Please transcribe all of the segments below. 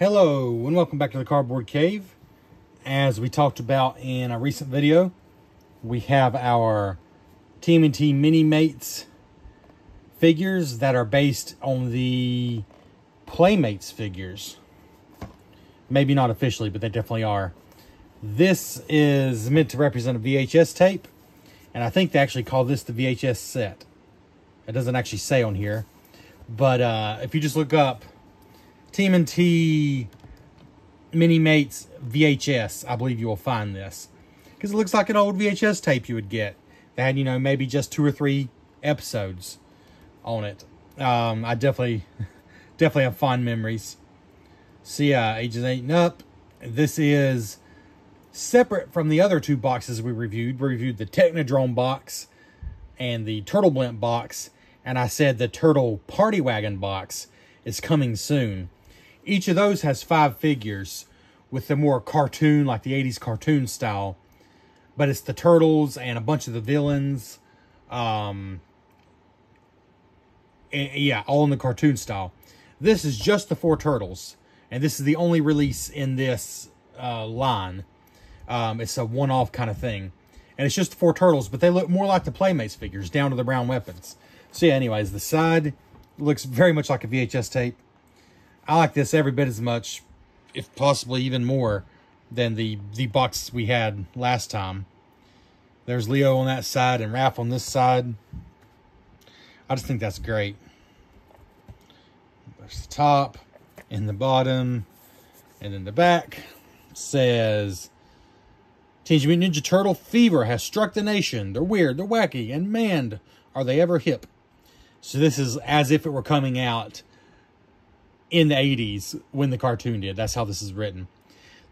Hello and welcome back to the Cardboard Cave. As we talked about in a recent video, we have our TMNT Minimates figures that are based on the Playmates figures. Maybe not officially, but they definitely are. This is meant to represent a VHS tape, and I think they actually call this the VHS set. It doesn't actually say on here, but if you just look up TMNT Minimates VHS, I believe you will find this. Because it looks like an old VHS tape you would get. That had, you know, maybe just 2 or 3 episodes on it. I definitely have fond memories. So yeah, ages 8 and up. This is separate from the other 2 boxes we reviewed. We reviewed the Technodrome box and the Turtle Blimp box. And I said the Turtle Party Wagon box is coming soon. Each of those has 5 figures with the more cartoon, like the 80s cartoon style. But it's the turtles and a bunch of the villains. And yeah, all in the cartoon style. This is just the 4 turtles. And this is the only release in this line. It's a one-off kind of thing. And it's just the 4 turtles, but they look more like the Playmates figures, down to the brown weapons. So yeah, anyways, the side looks very much like a VHS tape. I like this every bit as much, if possibly even more, than the box we had last time. There's Leo on that side and Raph on this side. I just think that's great. There's the top and the bottom. And then the back says, Teenage Mutant Ninja Turtle fever has struck the nation. They're weird, they're wacky, and man, are they ever hip. So this is as if it were coming out in the 80s when the cartoon did. That's how this is written.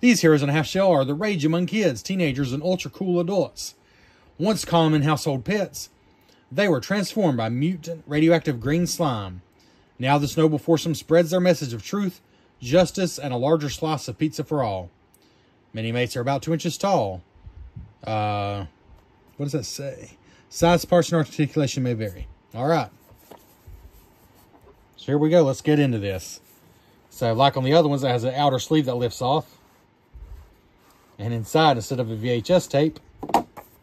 These heroes on a half shell are the rage among kids, teenagers, and ultra cool adults. Once common household pets, they were transformed by mutant radioactive green slime. Now this noble foursome spreads their message of truth, justice, and a larger slice of pizza for all. Minimates are about 2 inches tall. What does that say? Size, parts, and articulation may vary. All right. So here we go. Let's get into this. So like on the other ones, it has an outer sleeve that lifts off. And inside, instead of a VHS tape,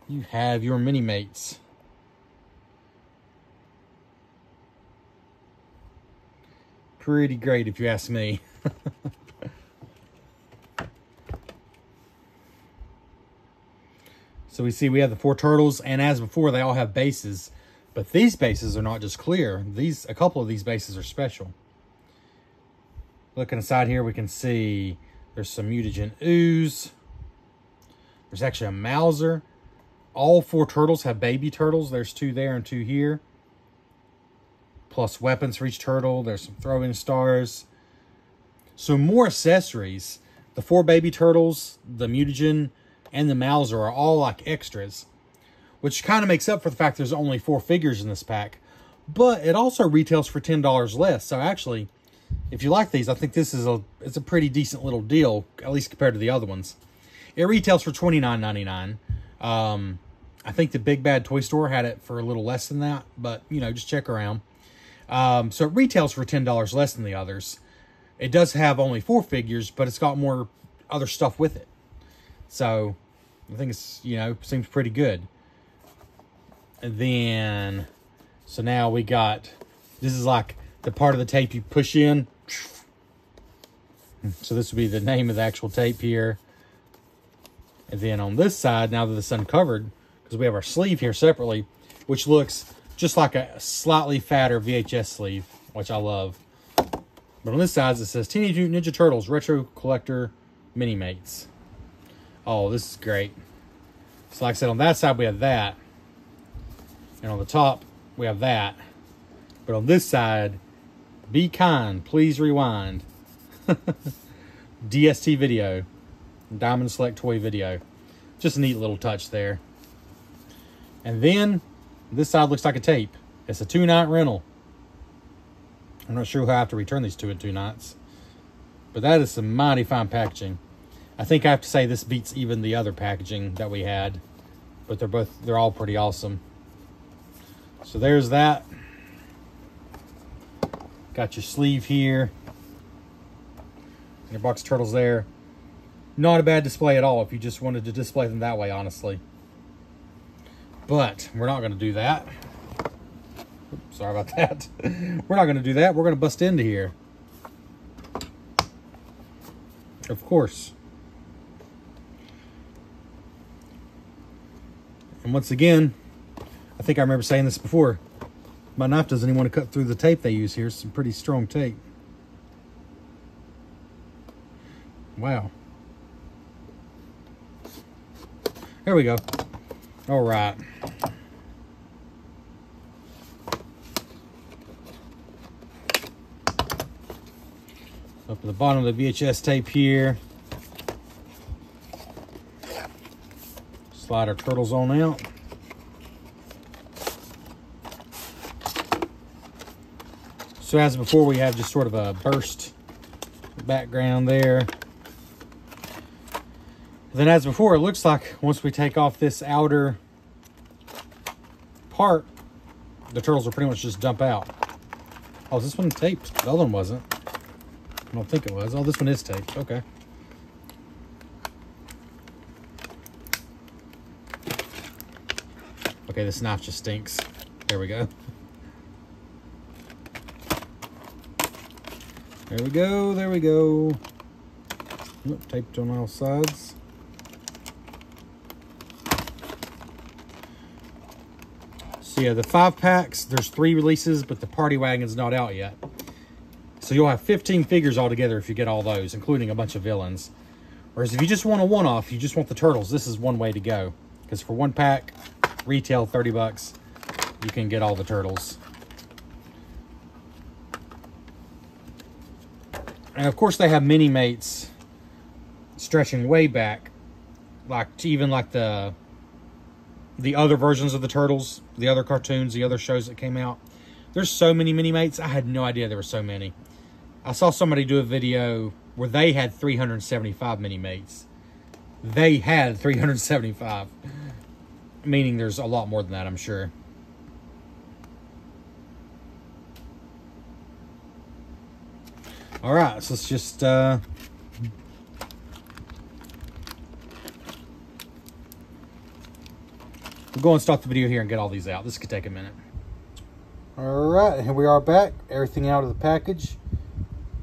you have your Minimates. Pretty great if you ask me. So we have the 4 turtles, and as before, they all have bases. But these bases are not just clear. A couple of these bases are special. Looking inside here, we can see there's some mutagen ooze. There's actually a Mauser. All 4 turtles have baby turtles. There's 2 there and 2 here. Plus weapons for each turtle. There's some throwing stars. So more accessories. The 4 baby turtles, the mutagen, and the Mauser are all like extras. Which kind of makes up for the fact there's only 4 figures in this pack. But it also retails for $10 less. So actually, if you like these, I think this is it's a pretty decent little deal, at least compared to the other ones. It retails for $29.99. I think the Big Bad Toy Store had it for a little less than that, but you know, just check around. So it retails for $10 less than the others. It does have only 4 figures, but it's got more other stuff with it. So I think it's, you know, seems pretty good. And then, so now we got, this is like the part of the tape you push in. So this would be the name of the actual tape here. And then on this side, now that it's uncovered, because we have our sleeve here separately, which looks just like a slightly fatter VHS sleeve, which I love. But on this side, it says Teenage Mutant Ninja Turtles Retro Collector Minimates. Oh, this is great. So like I said, on that side, we have that. And on the top, we have that. But on this side, be kind, please rewind. DST video. Diamond Select Toy video. Just a neat little touch there. And then, this side looks like a tape. It's a 2-night rental. I'm not sure how I have to return these 2 in 2 nights. But that is some mighty fine packaging. I think I have to say this beats even the other packaging that we had. But they're all pretty awesome. So there's that. Got your sleeve here. Your box of turtles there. Not a bad display at all if you just wanted to display them that way, honestly. But we're not going to do that. Oops, sorry about that. We're not going to do that. We're going to bust into here. Of course. And once again, I think I remember saying this before. My knife doesn't even want to cut through the tape they use here. It's some pretty strong tape. Wow. There we go. All right. Up at the bottom of the VHS tape here. Slide our turtles on out. So as before, we have just sort of a burst background there. Then as before, it looks like once we take off this outer part, the turtles will pretty much just dump out. Oh, is this one taped? The other one wasn't. I don't think it was. Oh, this one is taped. Okay. Okay, this knife just stinks. There we go. There we go. There we go. Oop, taped on all sides. So yeah, the 5-packs, there's 3 releases, but the Party Wagon's not out yet. So you'll have 15 figures altogether if you get all those, including a bunch of villains. Whereas if you just want a one-off, you just want the turtles, this is one way to go. Because for 1 pack, retail 30 bucks, you can get all the turtles. And of course they have Minimates stretching way back, like even like the other versions of the turtles, the other cartoons, the other shows that came out. There's so many Minimates. I had no idea there were so many. I saw somebody do a video where they had 375 Minimates. They had 375. Meaning there's a lot more than that, I'm sure. Alright, so let's just... we'll go and stop the video here and get all these out. This could take a minute. Alright, here we are back. Everything out of the package.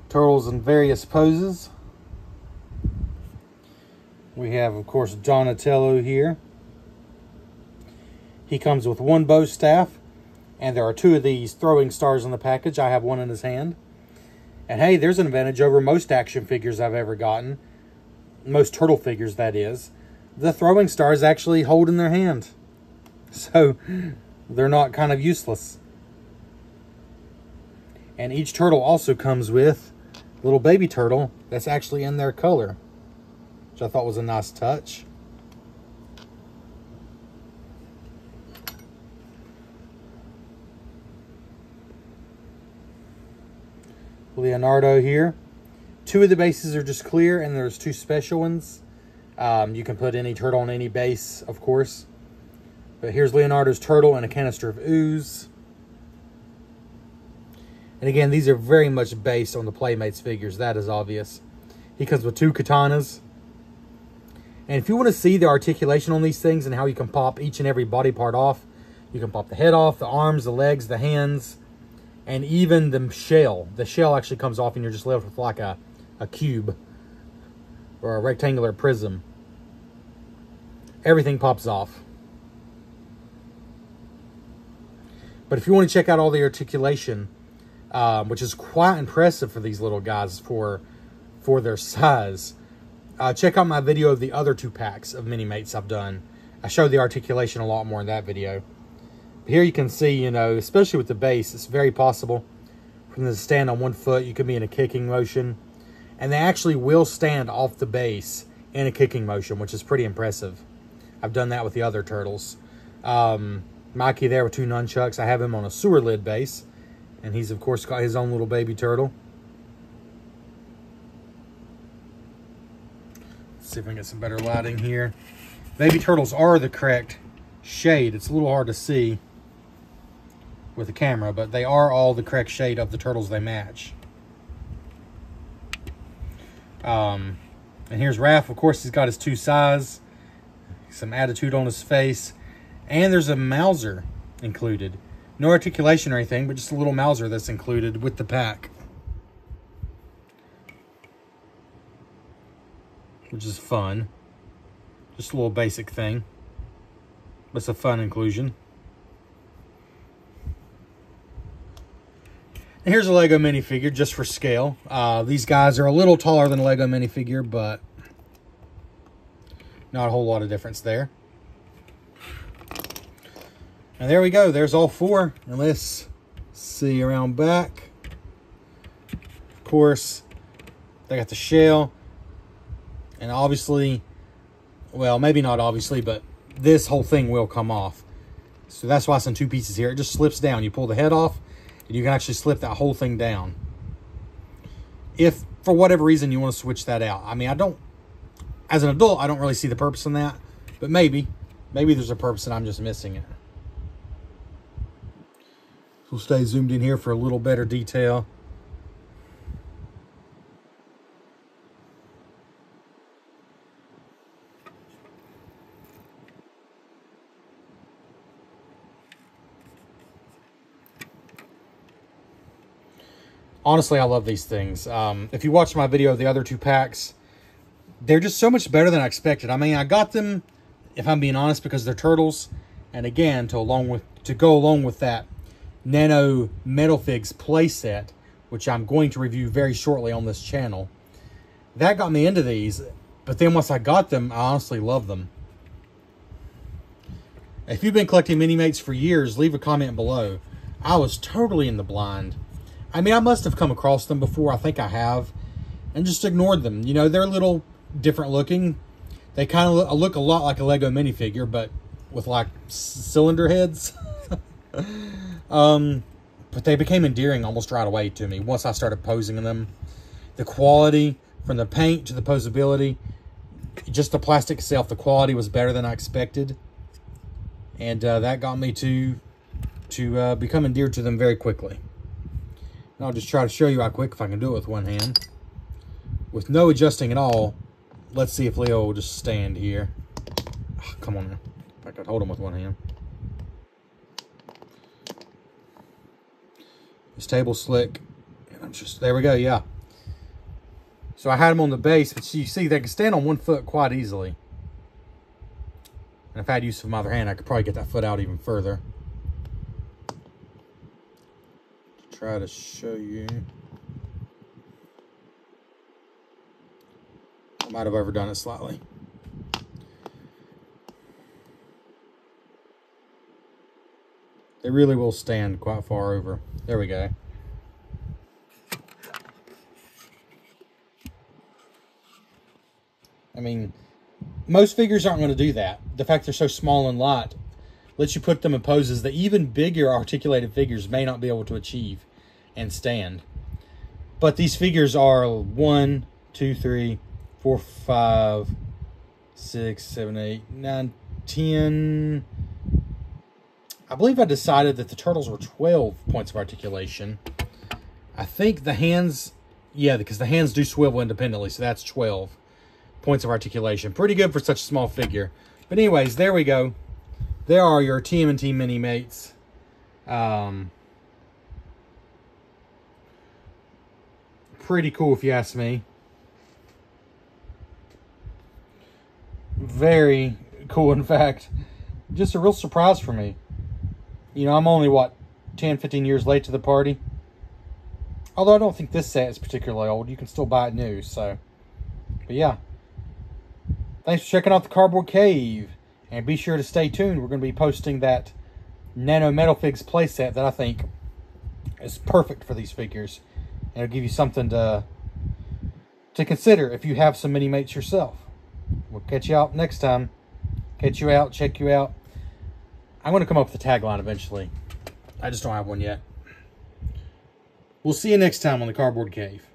Turtles in various poses. We have, of course, Donatello here. He comes with 1 bow staff, and there are 2 of these throwing stars in the package. I have 1 in his hand. And hey, there's an advantage over most action figures I've ever gotten. Most turtle figures, that is. The throwing stars actually hold in their hand. So, they're not kind of useless. And each turtle also comes with a little baby turtle that's actually in their color, which I thought was a nice touch. Leonardo here. 2 of the bases are just clear, and there's 2 special ones. You can put any turtle on any base, of course. But here's Leonardo's turtle and a canister of ooze. And again, these are very much based on the Playmates figures. That is obvious. He comes with 2 katanas. And if you want to see the articulation on these things and how you can pop each and every body part off, you can pop the head off, the arms, the legs, the hands, and even the shell. The shell actually comes off and you're just left with like a cube or a rectangular prism. Everything pops off. But if you want to check out all the articulation, which is quite impressive for these little guys for their size, check out my video of the other 2 packs of Minimates I've done. I showed the articulation a lot more in that video. Here you can see, you know, especially with the base, it's very possible for them to stand on 1 foot. You could be in a kicking motion. And they actually will stand off the base in a kicking motion, which is pretty impressive. I've done that with the other turtles. Mikey there with 2 nunchucks. I have him on a sewer lid base. And he's, of course, got his own little baby turtle. Let's see if I can get some better lighting here. Baby turtles are the correct shade. It's a little hard to see with the camera, but they are all the correct shade of the turtles they match. And here's Raph. Of course, he's got his 2 sides, some attitude on his face, and there's a Mauser included. No articulation or anything, but just a little Mauser that's included with the pack, which is fun. Just a little basic thing, but it's a fun inclusion. And here's a Lego minifigure just for scale. These guys are a little taller than a Lego minifigure, but not a whole lot of difference there. And there we go. There's all 4. And let's see around back. Of course, they got the shell. And obviously, well, maybe not obviously, but this whole thing will come off. So that's why it's in 2 pieces here. It just slips down. You pull the head off, and you can actually slip that whole thing down. If, for whatever reason, you want to switch that out. I mean, I don't, as an adult, I don't really see the purpose in that. But maybe there's a purpose and I'm just missing it. We'll stay zoomed in here for a little better detail. Honestly, I love these things. If you watched my video of the other 2 packs, they're just so much better than I expected. I mean, I got them, if I'm being honest, because they're turtles. And again, to go along with that Nano Metal Figs playset, which I'm going to review very shortly on this channel. That got me into these, but then once I got them, I honestly love them. If you've been collecting Minimates for years, leave a comment below. I was totally in the blind. I mean, I must have come across them before, I think I have, and just ignored them. You know, they're a little different looking. They kind of look a lot like a Lego minifigure, but with like cylinder heads. But they became endearing almost right away to me once I started posing in them. The quality, from the paint to the posability, just the plastic itself, the quality was better than I expected. And that got me to become endeared to them very quickly. And I'll just try to show you how quick, if I can do it with one hand. With no adjusting at all. Let's see if Leo will just stand here. Oh, come on now. If I could hold him with one hand. This table's slick. And I'm just, there we go, yeah. So I had him on the base, but you see they can stand on 1 foot quite easily. And if I had use of my other hand, I could probably get that foot out even further. Try to show you. I might have overdone it slightly. They really will stand quite far over. There we go. I mean, most figures aren't going to do that. The fact they're so small and light lets you put them in poses that even bigger articulated figures may not be able to achieve and stand. But these figures are 1, 2, 3, 4, 5, 6, 7, 8, 9, 10. I believe I decided that the turtles were 12 points of articulation. I think the hands, yeah, because the hands do swivel independently, so that's 12 points of articulation. Pretty good for such a small figure. But anyways, there we go. There are your TMNT Minimates. Pretty cool if you ask me. Very cool, in fact. Just a real surprise for me. You know, I'm only, what, 10, 15 years late to the party. Although I don't think this set is particularly old. You can still buy it new, so. But yeah. Thanks for checking out the Cardboard Cave. And be sure to stay tuned. We're going to be posting that Nano Metal Figs playset that I think is perfect for these figures. And it'll give you something to consider if you have some Minimates yourself. We'll catch you out next time. Catch you out, check you out. I'm going to come up with a tagline eventually. I just don't have one yet. We'll see you next time on the Cardboard Cave.